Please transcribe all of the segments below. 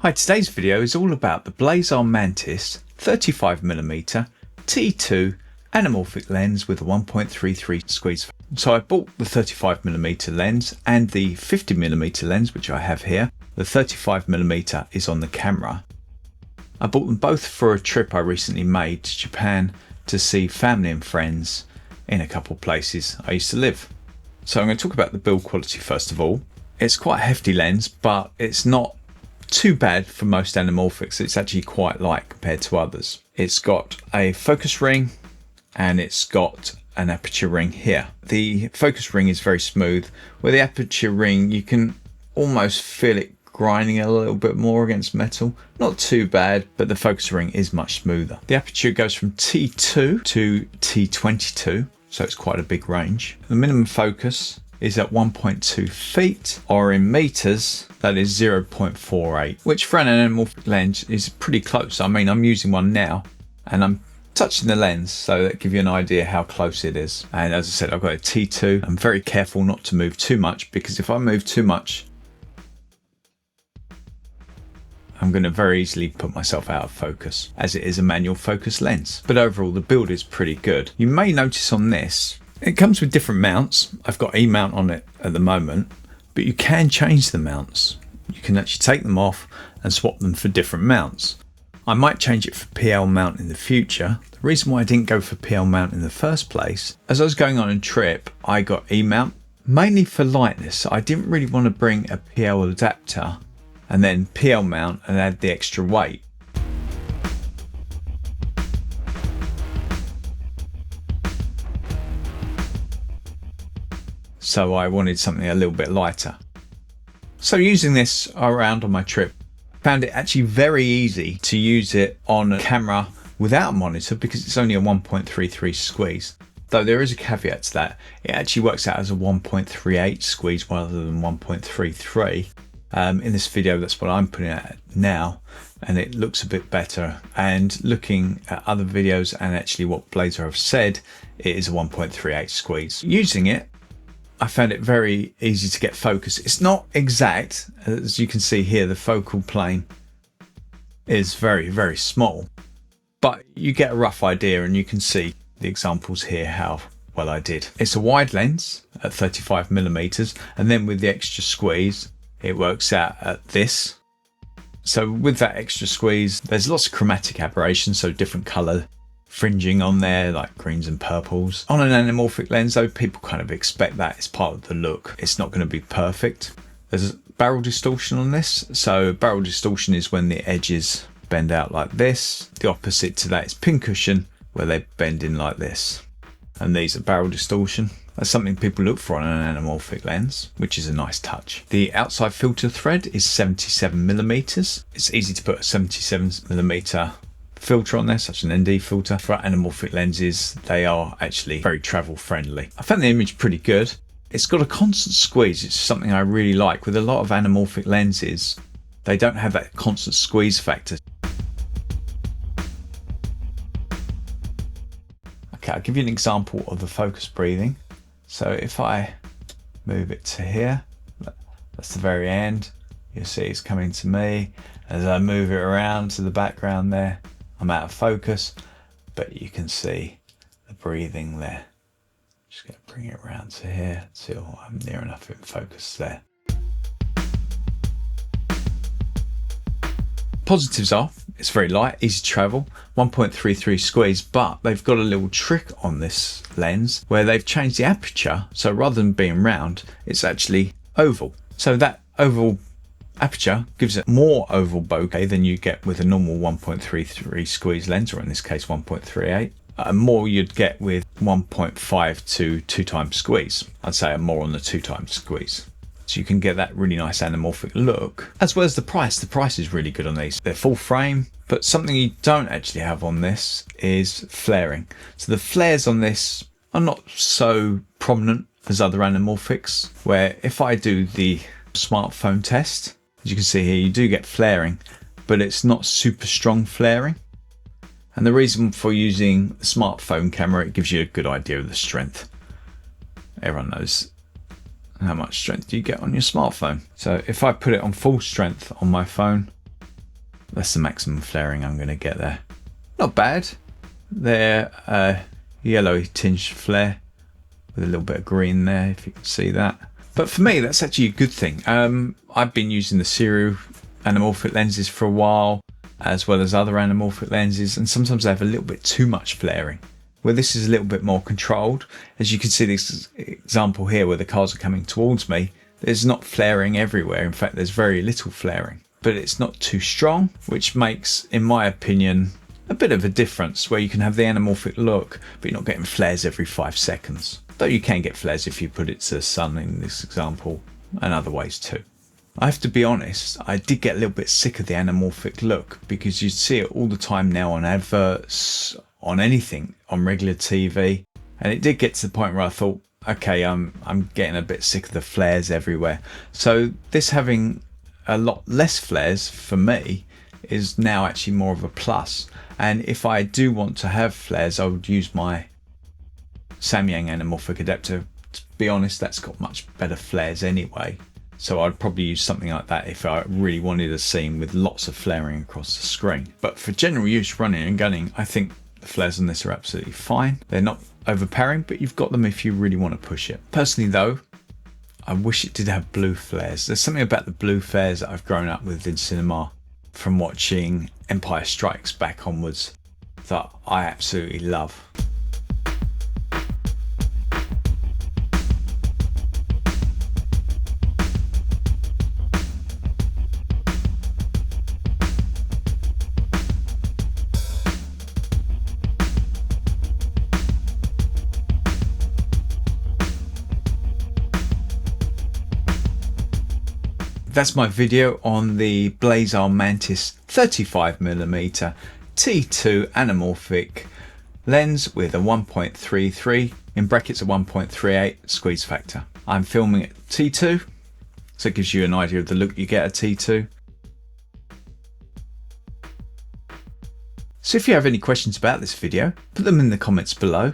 Hi, today's video is all about the Blazar Mantis 35mm T2 anamorphic lens with a 1.33 squeeze. So I bought the 35mm lens and the 50mm lens, which I have here. The 35mm is on the camera. I bought them both for a trip I recently made to Japan to see family and friends in a couple places I used to live. So I'm going to talk about the build quality first of all. It's quite a hefty lens, but it's not too bad for most anamorphics. It's actually quite light compared to others. It's got a focus ring and it's got an aperture ring here. The focus ring is very smooth, where the aperture ring you can almost feel it grinding a little bit more against metal. Not too bad, but the focus ring is much smoother. The aperture goes from T2 to T22, so it's quite a big range. The minimum focus is at 1.2 feet, or in meters, that is 0.48, which for an anamorphic lens is pretty close. I mean, I'm using one now and I'm touching the lens, so that gives you an idea how close it is. And as I said, I've got a T2. I'm very careful not to move too much, because if I move too much, I'm going to very easily put myself out of focus, as it is a manual focus lens. But overall, the build is pretty good. You may notice on this, it comes with different mounts. I've got a mount on it at the moment, but you can change the mounts. You can actually take them off and swap them for different mounts. I might change it for PL mount in the future. The reason why I didn't go for PL mount in the first place, as I was going on a trip, I got E mount, mainly for lightness. I didn't really want to bring a PL adapter and then PL mount and add the extra weight. So I wanted something a little bit lighter. So using this around on my trip, found it actually very easy to use it on a camera without a monitor, because it's only a 1.33 squeeze. Though there is a caveat to that, it actually works out as a 1.38 squeeze rather than 1.33. In this video, that's what I'm putting at now, and it looks a bit better. And looking at other videos and actually what Blazar have said, it is a 1.38 squeeze. Using it, I found it very easy to get focus. It's not exact, as you can see here, the focal plane is very, very small, but you get a rough idea, and you can see the examples here how well I did. It's a wide lens at 35mm, and then with the extra squeeze, it works out at this. So with that extra squeeze, there's lots of chromatic aberration, so different color fringing on there, like greens and purples. On an anamorphic lens though, people kind of expect that as part of the look. It's not going to be perfect. There's barrel distortion on this. So barrel distortion is when the edges bend out like this. The opposite to that is pincushion, where they bend in like this. And these are barrel distortion. That's something people look for on an anamorphic lens, which is a nice touch. The outside filter thread is 77mm. It's easy to put a 77mm filter on there, such an ND filter. For anamorphic lenses, they are actually very travel friendly. I found the image pretty good. It's got a constant squeeze. It's something I really like. With a lot of anamorphic lenses, they don't have that constant squeeze factor. Okay, I'll give you an example of the focus breathing. So if I move it to here, that's the very end, you'll see it's coming to me. As I move it around to the background there, I'm out of focus, but you can see the breathing there. Just going to bring it around to here till I'm near enough in focus there. Positives are, it's very light, easy to travel, 1.33 squeeze, but they've got a little trick on this lens where they've changed the aperture. So rather than being round, it's actually oval. So that oval aperture gives it more oval bokeh than you get with a normal 1.33 squeeze lens, or in this case 1.38. More you'd get with 1.5 to 2 times squeeze. I'd say more on the 2 times squeeze. So you can get that really nice anamorphic look. As well as the price. The price is really good on these. They're full frame, but something you don't actually have on this is flaring. So the flares on this are not so prominent as other anamorphics, where if I do the smartphone test, as you can see here, you do get flaring, but it's not super strong flaring. And the reason for using the smartphone camera, it gives you a good idea of the strength. Everyone knows how much strength you get on your smartphone. So if I put it on full strength on my phone, That's the maximum flaring I'm going to get there. Not bad. They're yellowy tinged flare with a little bit of green there, if you can see that. But for me, that's actually a good thing. I've been using the serial anamorphic lenses for a while, as well as other anamorphic lenses, and sometimes they have a little bit too much flaring, where this is a little bit more controlled. As you can see this example here where the cars are coming towards me, there's not flaring everywhere. In fact, there's very little flaring, but it's not too strong, which makes, in my opinion, a bit of a difference, where you can have the anamorphic look, but you're not getting flares every 5 seconds. Though you can get flares if you put it to the sun in this example, and other ways too. I have to be honest, I did get a little bit sick of the anamorphic look, because you see it all the time now on adverts, on anything, on regular TV, and it did get to the point where I thought, okay, I'm getting a bit sick of the flares everywhere. So this having a lot less flares for me is now actually more of a plus. And if I do want to have flares, I would use my Samyang anamorphic adapter. To be honest, that's got much better flares anyway. So I'd probably use something like that if I really wanted a scene with lots of flaring across the screen. But for general use, running and gunning, I think the flares on this are absolutely fine. They're not overpowering, but you've got them if you really want to push it. Personally though, I wish it did have blue flares. There's something about the blue flares that I've grown up with in cinema from watching Empire Strikes Back onwards that I absolutely love. That's my video on the Blazar Mantis 35mm T2 anamorphic lens with a 1.33 in brackets a 1.38 squeeze factor. I'm filming at T2, so it gives you an idea of the look you get at T2. So if you have any questions about this video, put them in the comments below.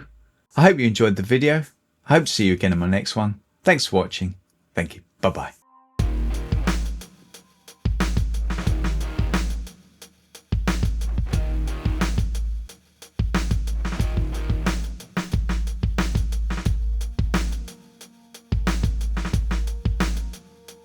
I hope you enjoyed the video. I hope to see you again in my next one. Thanks for watching. Thank you. Bye bye.